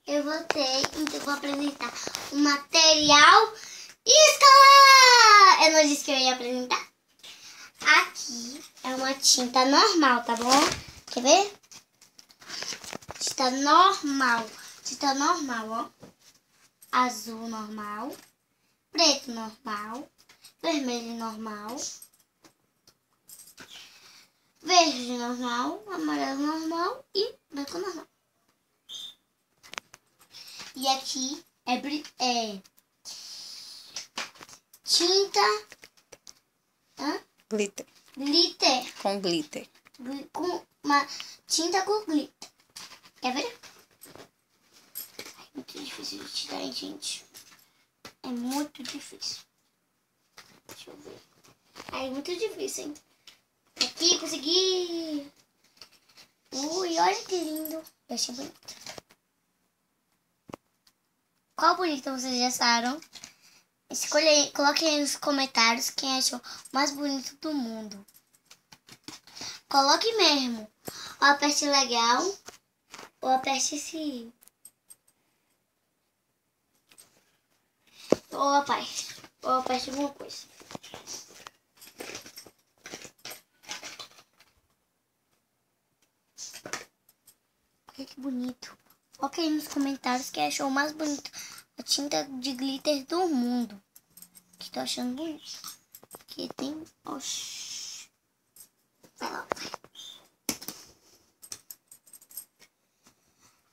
Então eu vou apresentar o material escolar. Eu não disse que eu ia apresentar. Aqui é uma tinta normal, tá bom? Quer ver? Tinta normal, ó. Azul normal, preto normal, vermelho normal, verde normal, amarelo normal e branco normal. E aqui é tinta glitter. Glitter. Com glitter. Com uma tinta com glitter. Quer ver? É muito difícil de tirar, hein, gente? É muito difícil. Deixa eu ver. É muito difícil, hein? Aqui, consegui. Ui, olha que lindo. Eu achei bonito. Qual bonito vocês já acharam? Coloquem aí nos comentários quem achou o mais bonito do mundo. Coloque mesmo. Ou aperte legal. Ou aperte esse. Ou aperte alguma coisa. Olha que bonito. Coloque aí nos comentários quem achou o mais bonito a tinta de glitter do mundo. Que tô achando bonito. Aqui tem. Oxi. Vai lá, vai.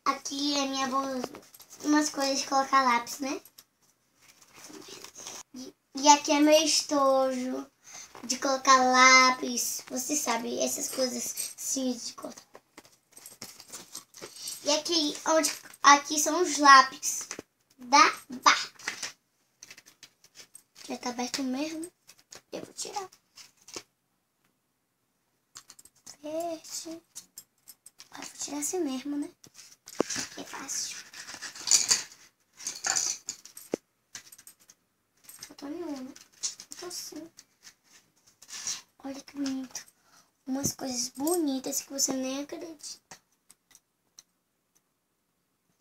Aqui é minha bolsa. Umas coisas de colocar lápis, né? E aqui é meu estojo de colocar lápis. Você sabe, essas coisas simples de colocar. E aqui são os lápis da Barbie. Já tá aberto mesmo. Eu vou tirar. Verde. Vou tirar assim mesmo, né? É fácil. Faltou nenhum, né? Faltou sim. Olha que bonito. Umas coisas bonitas que você nem acredita.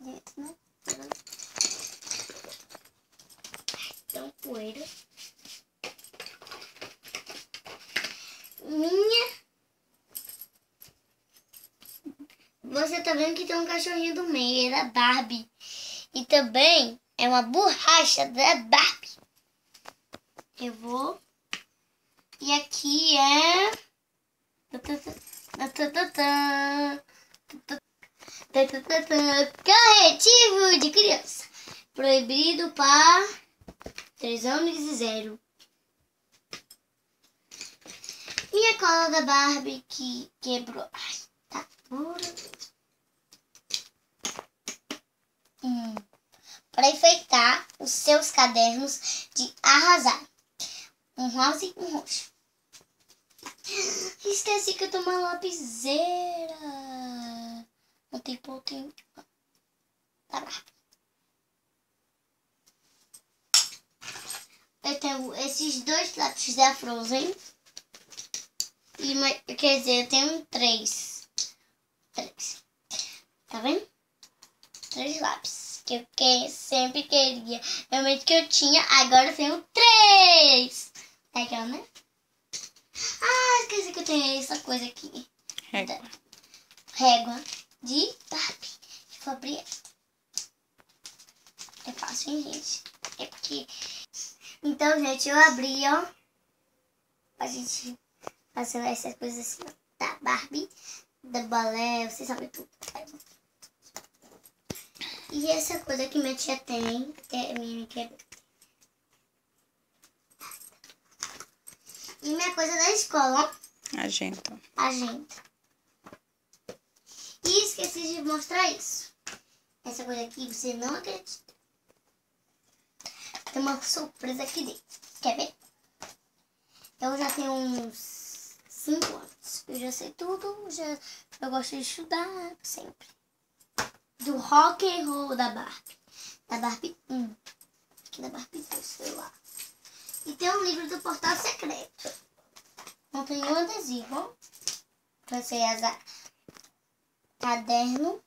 Dentro, né? Então, poeira. Você tá vendo que tem um cachorrinho do meio, é da Barbie. E também é uma borracha da Barbie. Eu vou. E aqui é corretivo de criança. Proibido para 3 anos e 0. Minha cola da Barbie que quebrou. Ai, tá dura. Para enfeitar os seus cadernos de arrasar. Um rosa e um roxo. Esqueci que eu tô uma lapiseira. Não tem pontinho. Tá lá. Eu tenho esses 2 lápis da Frozen. Quer dizer, eu tenho 3. Tá vendo? 3 lápis. Que eu sempre queria. Realmente que eu tinha. Agora eu tenho 3. Legal, né? Ah, esqueci que eu tenho essa coisa aqui. Régua de Barbie. Deixa eu abrir. É fácil, hein, gente? É porque... Então, gente, eu abri, ó. A gente fazer essas coisas assim, ó. Da Barbie, da balé, vocês sabem tudo. E essa coisa que minha tia tem, que é minha quebra. E minha coisa da escola, ó. Agenda. E esqueci de mostrar isso. Essa coisa aqui, você não acredita. Tem uma surpresa aqui dentro. Quer ver? Eu já tenho uns 5 anos. Eu já sei tudo. Eu gosto de estudar sempre. Do rock and roll da Barbie. Da Barbie 1. Aqui da Barbie 2, sei lá. E tem um livro do Portal Secreto. Não tem nenhum adesivo, ó. Pra você usar caderno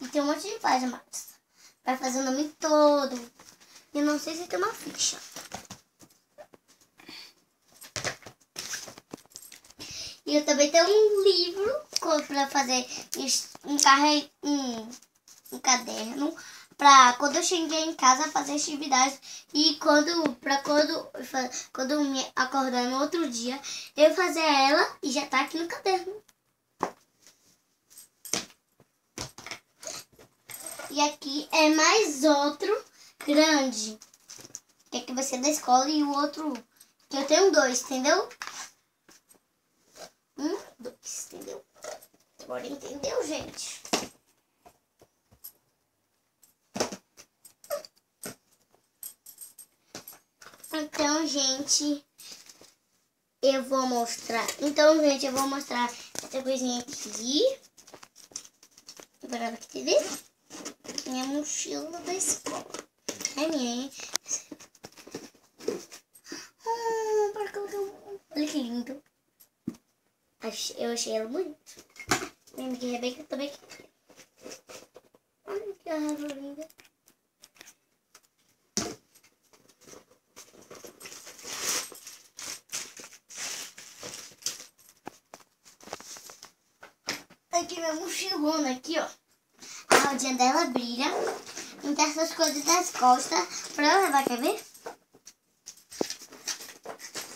E tem um monte de páginas. Vai fazer o nome todo. E eu não sei se tem uma ficha. E eu também tenho um livro para fazer um caderno para quando eu cheguei em casa fazer atividades e quando eu me acordar no outro dia, eu fazer ela e já tá aqui no caderno. E aqui é mais outro grande. Que aqui vai ser da escola e o outro que eu tenho 2, entendeu? 1, 2, entendeu? Agora entendeu, gente? Então, gente, eu vou mostrar. Essa coisinha aqui. Agora aqui, ver? Minha mochila da escola. É minha, hein? Olha que lindo. Eu achei ela bonita. Lembra que a Rebeca também queria. Olha que árvore linda. Aqui minha mochilona, aqui, ó. A rodinha dela brilha. Então essas coisas das costas pra eu levar, quer ver?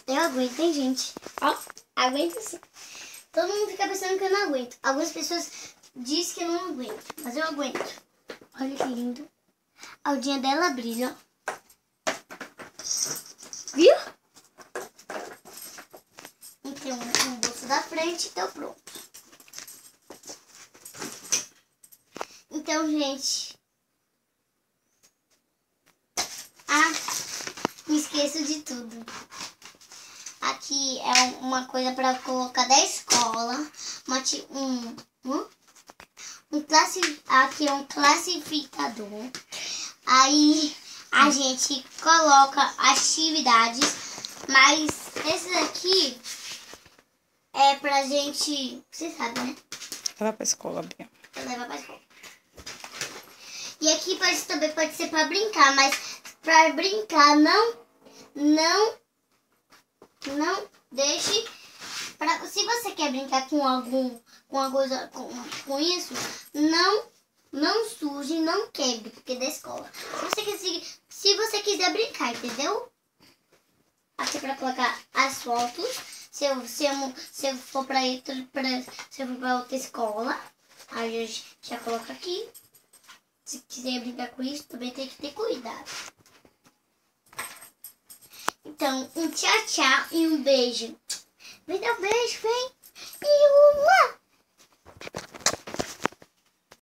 Eu aguento, hein, gente? Ó, aguento sim. Todo mundo fica pensando que eu não aguento. Algumas pessoas dizem que eu não aguento, mas eu aguento. Olha que lindo. A rodinha dela brilha, ó. Viu? E tem um bolso da frente, então pronto. Então, gente... me esqueço de tudo. Aqui é uma coisa para colocar da escola. Aqui é um classificador. Aí a gente coloca atividades. Mas esse daqui é pra gente... Você sabe, né? Levar pra escola, Bia. Levar pra escola. E aqui também pode ser para brincar, mas para brincar não deixe se você quer brincar com alguma coisa com isso, não suje, não quebre, porque é da escola. Se você quiser brincar, entendeu? Aqui para colocar as fotos. Se eu for para outra escola, aí eu já coloco aqui. Se quiser brincar com isso, também tem que ter cuidado. Então, um tchau, tchau e um beijo. Vem dar um beijo, vem.